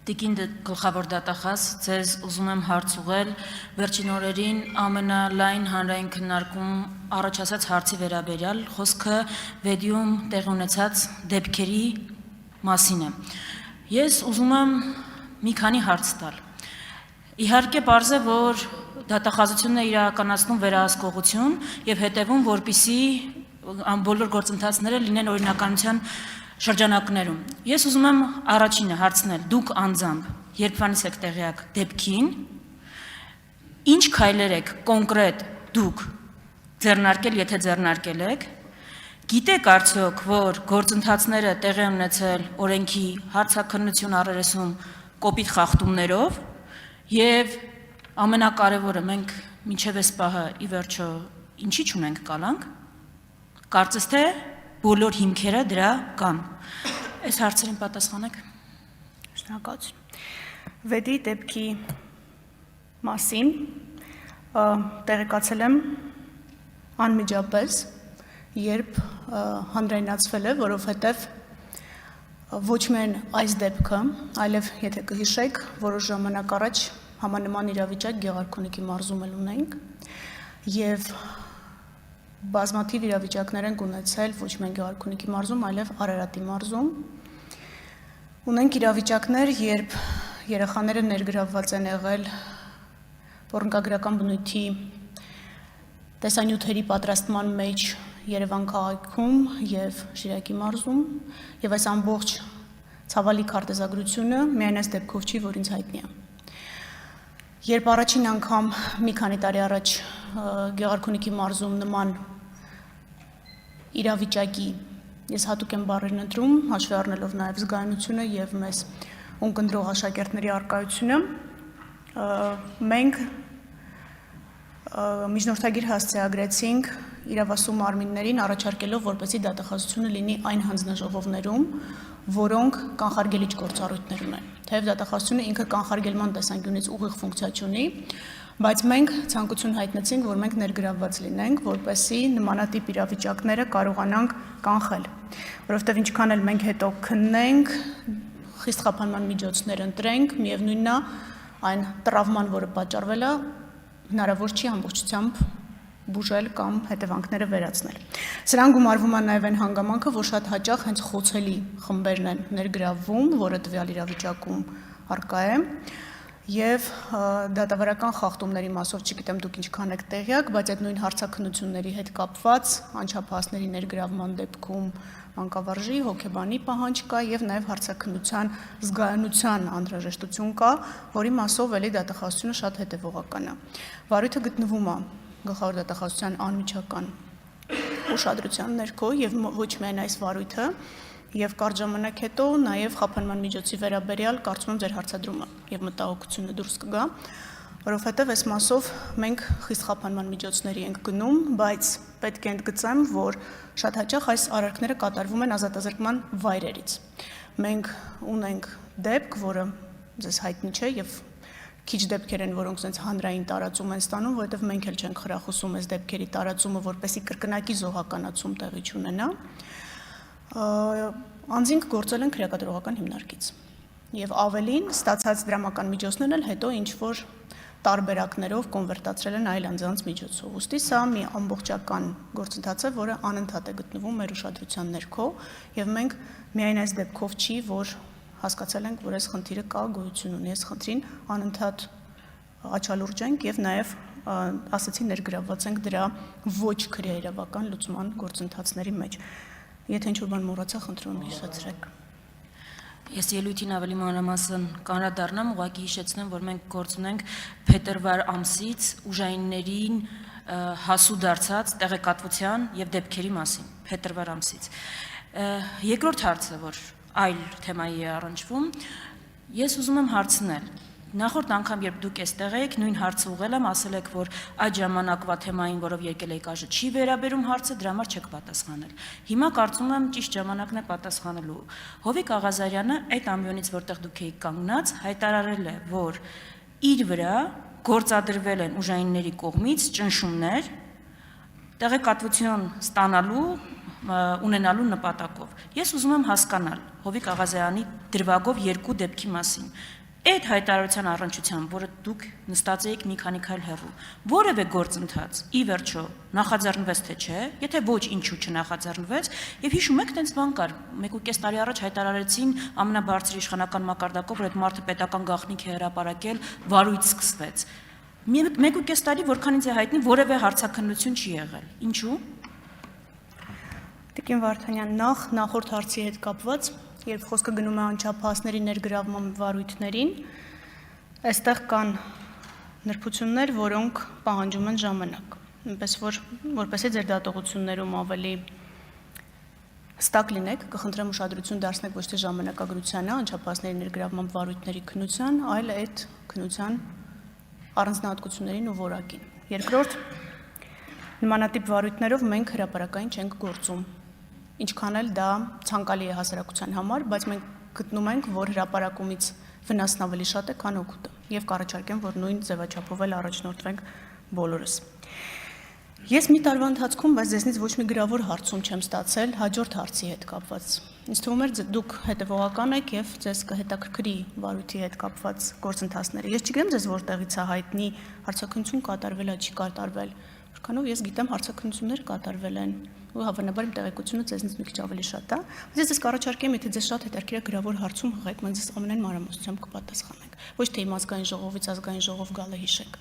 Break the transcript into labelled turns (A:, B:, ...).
A: Տիկին գլխավոր դատախազ, ձեզ ուզում եմ հարց ուղղել վերջին օրերին ամենալայն հանրային քննարկում առաջացած հարցի վերաբերյալ, խոսքը վեդիում տեղի ունեցած դեպքերի մասին է։ Ես ուզում եմ մի քանի հարց տալ։ Իհարկե պարզ է, որ դատախազությունն է իրականացնում վերահսկողություն եւ հետեւում, որպիսի բոլոր գործընթացները լինեն օրինականության շրջանակներում։ Ես ուզում եմ առաջինը հարցնել, դուք անձամբ երբվանից եք տեղյակ դեպքին, ինչ քայլեր եք կոնկրետ դուք ձեռնարկել, եթե ձեռնարկել եք, գիտեք արդյոք, որ գործընթացները տեղի են ունեցել օրենքի հարցաքննություն առերեսում կոպիտ խախտումներով եւ ամենակարևորը մենք մինչև այս պահը ի վերջո ինչի չունենք կալանք, կարծես թե բոլոր հիմքերը դրա կան։ Այս հարցերին պատասխանեք։
B: Շնորհակալություն։ Վեդի դեպքի մասին տեղեկացել եմ անմիջապես, երբ հանրայնացվել է, որովհետև ոչ միայն այս դեպքը, այլև եթե կհիշեք, որոշ ժամանակ առաջ համանման իրավիճակ Գեղարքունիքի մարզում ունենք եւ բազմաթիվ իրավիճակներ են ունեցել ոչ միայն Գեղարքունիքի մարզում, այլև Արարատի մարզում։ Ունենք իրավիճակներ, երբ երեխաները ներգրավված են եղել ոռնկագրական բնույթի տեսանյութերի պատրաստման մեջ Երևան քաղաքում եւ Շիրակի մարզում, եւ այս ամբողջ ցավալի քարտեզագրությունը միայն այս դեպքով չի, որ ինձ հայտնի է։ Երբ առաջին անգամ մի քանի տարի առաջ Գեղարքունիքի մարզում նման իրավիճակի ես հատուկ եմ բառերն ընտրում, հաշվի առնելով նաև զգայունությունը եւ մեզ ունկնդրող աշակերտների առկայությունը, մենք միջնորդագիր հասցեագրեցինք իրավասու մարմիններին առաջարկելով, որպեսզի դատախազությունը լինի այն հանձնաժողովներում, որոնք կանխարգելիչ գործառույթներ ունեն։ Թեև դատախազությունը ինքը կանխարգելման տեսանկյունից ուղիղ ֆունկցիա չունի, բայց մենք ցանկություն հայտնեցինք, որ մենք ներգրավված լինենք, որպեսզի նմանատիպ իրավիճակները կարողանանք կանխել, որովհետև ինչքան էլ մենք հետո քննենք, խիստ խափանման միջոցներ ընտրենք, միևնույնն է այն տրավման, որը պատճառվել է, հնարավոր չի ամբողջությամբ բուժել կամ հետևանքները վերացնել։ Սրան գումարվում է նաև այն հանգամանքը, որ շատ հաճախ հենց խոցելի խմբերն են ներգրավվում, որը տվյալ իրավիճակում առկա է, եւ դատավարական խախտումների մասով, չգիտեմ դուք ինչքան եք տեղյակ, բայց այդ նույն հարցաքննությունների հետ կապված անչափահասների ներգրավման դեպքում մանկավարժի, հոգեբանի պահանջ կա եւ նաեւ հարցաքննության զգայունության անհրաժեշտություն կա, որի մասով էլի դատախազությունը շատ հետեւողական է։ Վարույթը գտնվում է գլխավոր դատախազության անմիջական ուշադրության ներքո եւ ոչ միայն այս վարույթը, եւ կարճ ժամանակ հետո նաեւ խափանման միջոցի վերաբերյալ կարծում եմ ձեր հարցադրումը եւ մտահոգությունը դուրս կգա, որովհետեւ այս մասով մենք խիստ խափանման միջոցների ենք գնում, բայց պետք է ընդգծեմ, որ շատ հաճախ այս արարքները կատարվում են ազատազրկման վայրերից։ Մենք ունենք դեպք, որը ձեզ հայտնի չէ եւ քիչ դեպքեր են, որոնք sense հանրային տարածում են ստանում, որովհետև մենք էլ չենք խրախուսում այս դեպքերի տարածումը, որպեսզի կրկնակի զոհականացում տեղի չունենա։ Անձինք գործել են քրեակատարողական հիմնարկից։ Եվ ավելին ստացած դրամական միջոցներն էլ հետո ինչ որ տարբերակներով կոնվերտացրել են այլ անձանց միջոցով։ Ուստի սա մի ամբողջական գործընթաց է, որը անընդհատ է գտնվում մեր ուշադրության ներքո, եւ մենք միայն այս դեպքով չի, որ հասկացել ենք, որ այս խնդիրը կա, գոյություն ունի, այս խնդրին անընդհատ աչալուրջ ենք եւ նաեւ ասացի ներգրավված ենք դրա ոչ քրեաիրավական լուծման գործընթացների մեջ։ Եթե ինչ-որ բան մոռացա, խնդրում եմ հիշեցրեք։
A: Ես ելույթին ավելի մանրամասն կանրադառնամ, ուղղակի հիշեցնեմ, որ մենք գործ ունենք փետրվար ամսից ուժայիններին հասու դարձած տեղեկատվության եւ դեպքերի մասին, փետրվար ամսից։ Երկրորդ հարցը, որ այլ թեմայի է առնչվում, ես ուզում եմ հարցնել, նախորդ անգամ, երբ դուք այստեղ եք, նույն հարցը ուղղել եմ, ասել եք, որ այդ ժամանակվա թեմային, որով եկել եք այժմ, չի վերաբերում հարցը, դրա համար չեք պատասխանել։ Հիմա կարծում եմ ճիշտ ժամանակն է պատասխանելու։ Հովիկ Աղազարյանը այդ ամբիոնից, որտեղ դուք եք կանգնած, հայտարարել է, որ իր վրա գործադրվել են ուժայինների կողմից ճնշումներ, տեղեկատվություն ստանալու ունենալու նպատակով։ Ես ուզում եմ հասկանալ Հովիկ Աղազյանի դրվագով 2 դեպքի մասին։ Այդ հայտարարության առնչությամբ, որը դուք նստած եք մի քանի քայլ հեռու, որևէ գործընթաց ի վերջո նախաձեռնվեց թե չէ, եթե ոչ, ինչու չնախաձեռնվեց, եւ հիշում եք, տենց բան կար, 1.5 տարի առաջ հայտարարեցին ամենաբարձր իշխանական մակարդակով, որ այդ մարդը պետական գաղտնիք է հրապարակել, վարույց սկսվեց։ 1.5 տարի, որքան ինձ է հայտնի, որևէ հարցաքննություն չի եղել։ Ինչու՞։
B: Տիկին Վարդանյան, նախորդ հարցի հետ կապված, երբ խոսքը գնում է անչափահասների ներգրավման վարույթներին, այստեղ կան նրբություններ, որոնք պահանջում են ժամանակ, այնպես որ որպեսզի ձեր դատողություններում ավելի հստակ լինեք, կխնդրեմ ուշադրություն դարձնեք ոչ թե ժամանակագրությանը, անչափահասների ներգրավման վարույթների քննության, այլ այդ քննության առանձնահատկություններին ու որակին։ Երկրորդ, նմանատիպ վարույթներով մենք հրապարակային չենք գործում, ինչքան էլ դա ցանկալի է հասարակության համար, բայց մենք գտնում ենք, որ հրապարակումից վնասն ավելի շատ է, քան օգուտը, եւ կառաջարկեմ, որ նույն ձևաչափով էլ առաջնորդվենք բոլորս։ Ես մի տարվա ընթացքում, բայց ձեզնից ոչ մի գրավոր հարցում չեմ ստացել հաջորդ հարցի հետ կապված։ Ինձ թվում էր դուք հետևողական եք եւ ձեզ կհետաքրքրի վարույթի հետ կապված գործընթացները։ Ես չգիտեմ ձեզ որտեղից է հայտնի հարցաքննություն կատարվել է, չի կատարվել։ Որքանով ես գիտեմ հարցաքննություններ կատարվել են ու հավանաբար իմ տեղեկությունը ձեզնից մի քիչ ավելի շատ է։ Բայց ես ձեզ կառաջարկեմ, եթե ձեզ շատ հետաքրքիր է գրավոր հարցում հղեք, մենք ձեզ ամենայն մանրամասնությամբ կպատասխանենք։ Ոչ թե իմ ազգային ժողովից ազգային ժողով գալը հիշեք։